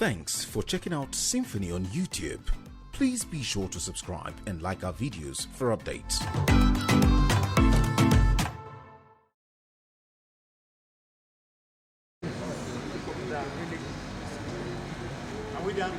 Thanks for checking out SYMFONI on YouTube. Please be sure to subscribe and like our videos for updates. Are we done?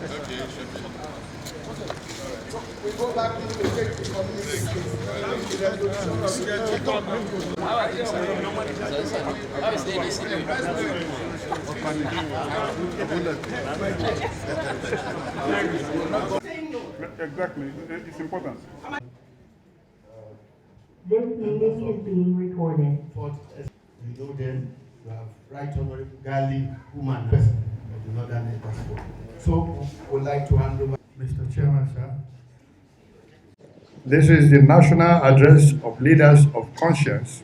Okay, it should be. We go back to the Exactly, it's important. This meeting is being recorded. You know them, you have Right Honorable Gali, woman president of the Northern Elders Forum. So, would like to hand over. Mr. Chairman, sir. This is the national address of leaders of conscience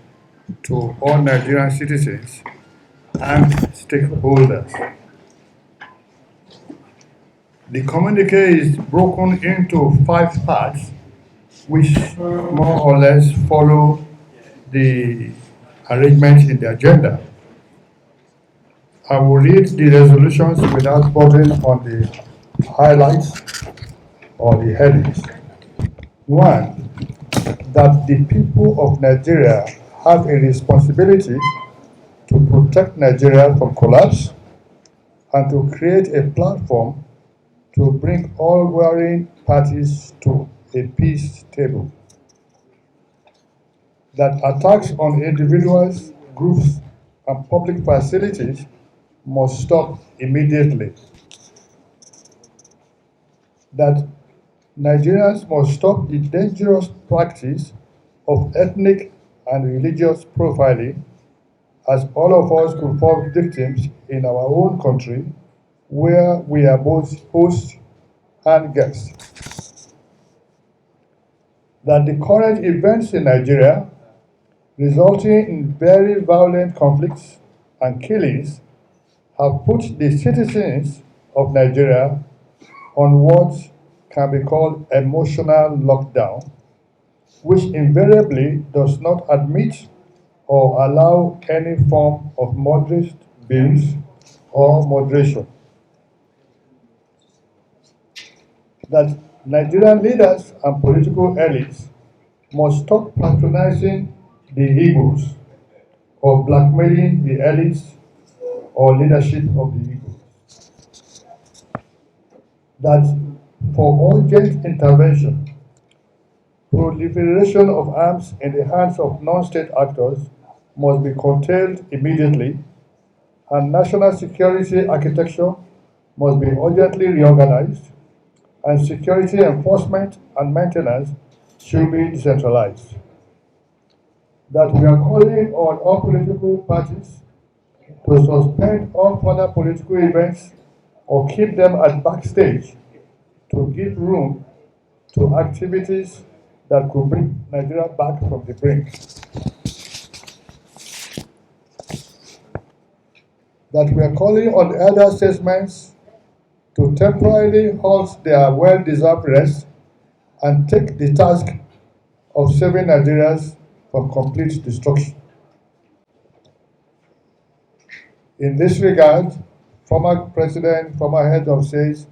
to all Nigerian citizens and stakeholders. The communique is broken into 5 parts, which more or less follow the arrangement in the agenda. I will read the resolutions without dwelling on the highlights or the headings. 1. That the people of Nigeria have a responsibility to protect Nigeria from collapse and to create a platform to bring all warring parties to a peace table. That attacks on individuals, groups, and public facilities must stop immediately. That Nigerians must stop the dangerous practice of ethnic and religious profiling, as all of us could fall victims in our own country, where we are both hosts and guests. That the current events in Nigeria, resulting in very violent conflicts and killings, have put the citizens of Nigeria on what can be called emotional lockdown, which invariably does not admit or allow any form of moderate views or moderation. That Nigerian leaders and political elites must stop patronizing the Igbos or blackmailing the elites or leadership of the Igbos. That for urgent intervention, proliferation of arms in the hands of non-state actors must be curtailed immediately, and national security architecture must be urgently reorganized, and security enforcement and maintenance should be decentralized. That we are calling on all political parties to suspend all further political events or keep them at backstage to give room to activities that could bring Nigeria back from the brink. That we are calling on elder statesmen to temporarily halt their well-deserved rest and take the task of saving Nigerians from complete destruction. In this regard, former president, former heads of states,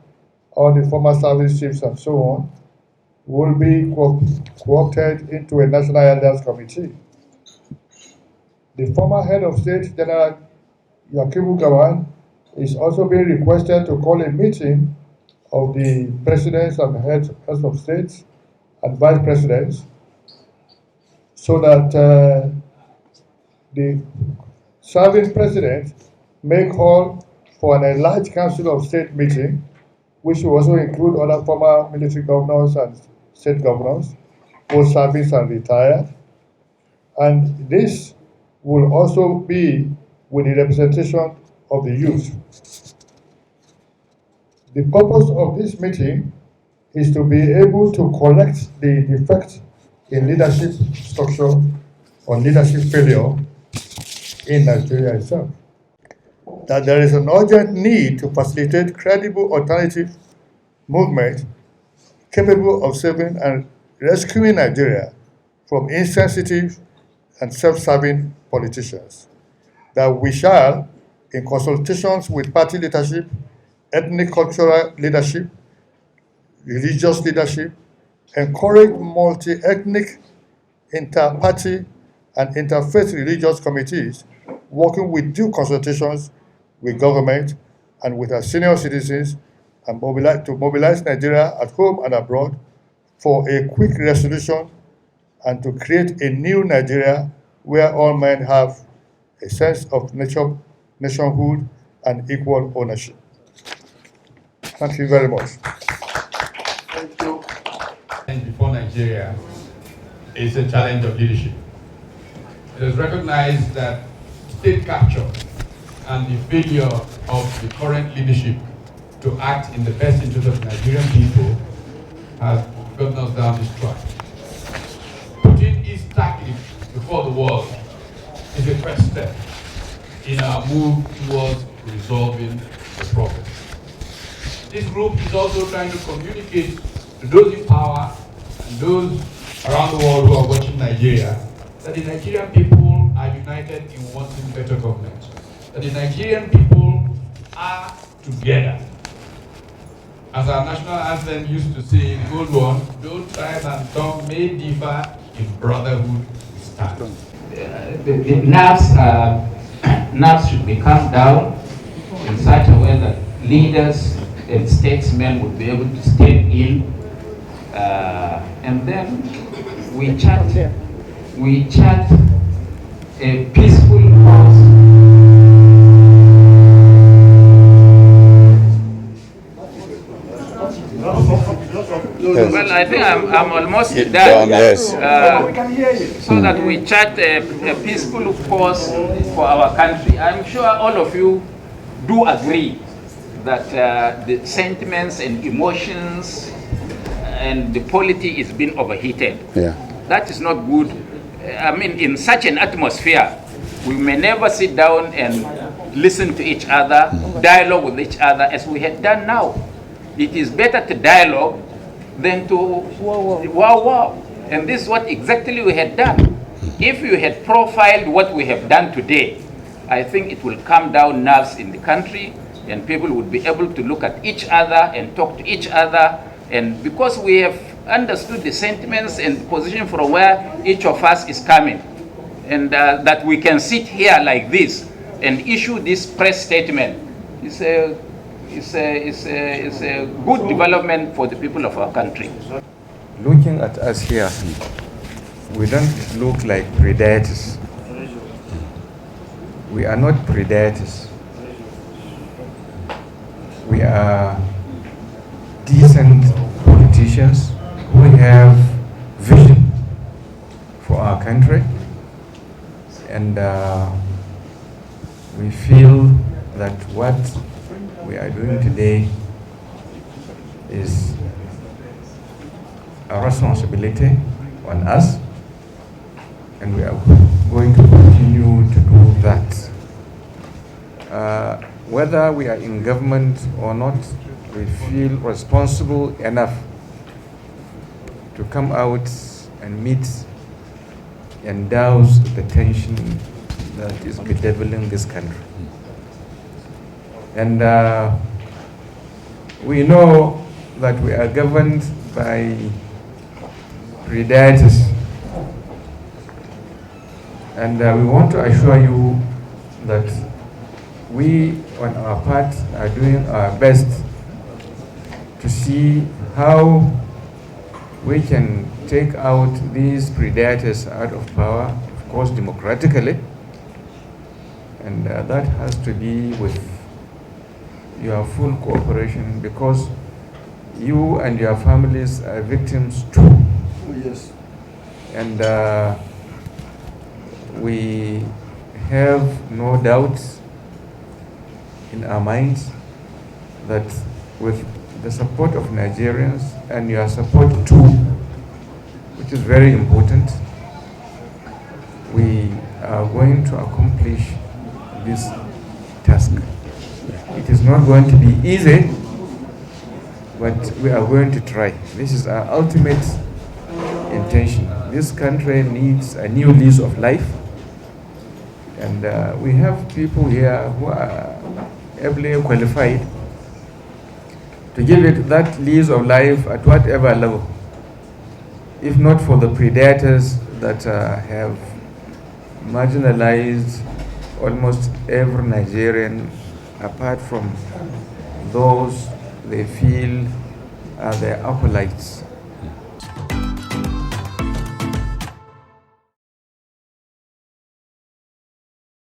all the former service chiefs and so on will be co-opted into a national elders committee. The former head of state, General Yakubu Gawan, is also being requested to call a meeting of the presidents and heads of states and vice presidents so that the serving president may call for an enlarged council of state meeting, which will also include other former military governors and state governors, both service and retired. And this will also be with the representation of the youth. The purpose of this meeting is to be able to correct the defect in leadership structure or leadership failure in Nigeria itself. That there is an urgent need to facilitate credible alternative movement capable of saving and rescuing Nigeria from insensitive and self-serving politicians. That we shall, in consultations with party leadership ethnic cultural leadership, religious leadership, encourage multi-ethnic, inter-party, and interfaith religious committees working with due consultations with government and with our senior citizens and to mobilize Nigeria at home and abroad for a quick resolution and to create a new Nigeria where all men have a sense of nationhood and equal ownership. Thank you very much. Thank you. And before Nigeria is a challenge of leadership. It is recognized that state capture and the failure of the current leadership to act in the best interest of Nigerian people has gotten us down this track. Putting East tactics before the world is a first step in our move towards resolving the problem. This group is also trying to communicate to those in power and those around the world who are watching Nigeria that the Nigerian people are united in wanting better government. That the Nigerian people are together. As our national anthem used to say, the old one, though tribe and tongue may differ, in brotherhood we stand. The nerves should be calmed down in such a way that leaders and statesmen would be able to step in, and then we chant a peaceful cause. Yes. Well, I think I'm almost done. Yes. So that we chart a peaceful course for our country. I'm sure all of you do agree that the sentiments and emotions and the polity is being overheated. Yeah. That is not good. I mean, in such an atmosphere, we may never sit down and listen to each other, dialogue with each other as we had done now. It is better to dialogue than to wow. And this is what exactly we had done. If you had profiled what we have done today, I think it will calm down nerves in the country and people would be able to look at each other and talk to each other. And because we have understood the sentiments and position from where each of us is coming, and that we can sit here like this and issue this press statement, is a good development for the people of our country. Looking at us here, we don't look like predators. We are not predators. We are decent politicians who have vision for our country, and we feel that what we are doing today is a responsibility on us, and we are going to continue to do that. Whether we are in government or not, we feel responsible enough to come out and meet and douse the tension that is bedeviling this country. And we know that we are governed by predators. And we want to assure you that we, on our part, are doing our best to see how we can take out these predators out of power, of course, democratically. And that has to be with your full cooperation, because you and your families are victims too. Oh, yes. And we have no doubts in our minds that with the support of Nigerians and your support too, which is very important, we are going to accomplish this task. It is not going to be easy, but we are going to try. This is our ultimate intention. This country needs a new lease of life, and we have people here who are ably qualified to give it that lease of life at whatever level, if not for the predators that have marginalized almost every Nigerian, apart from those they feel are their acolytes.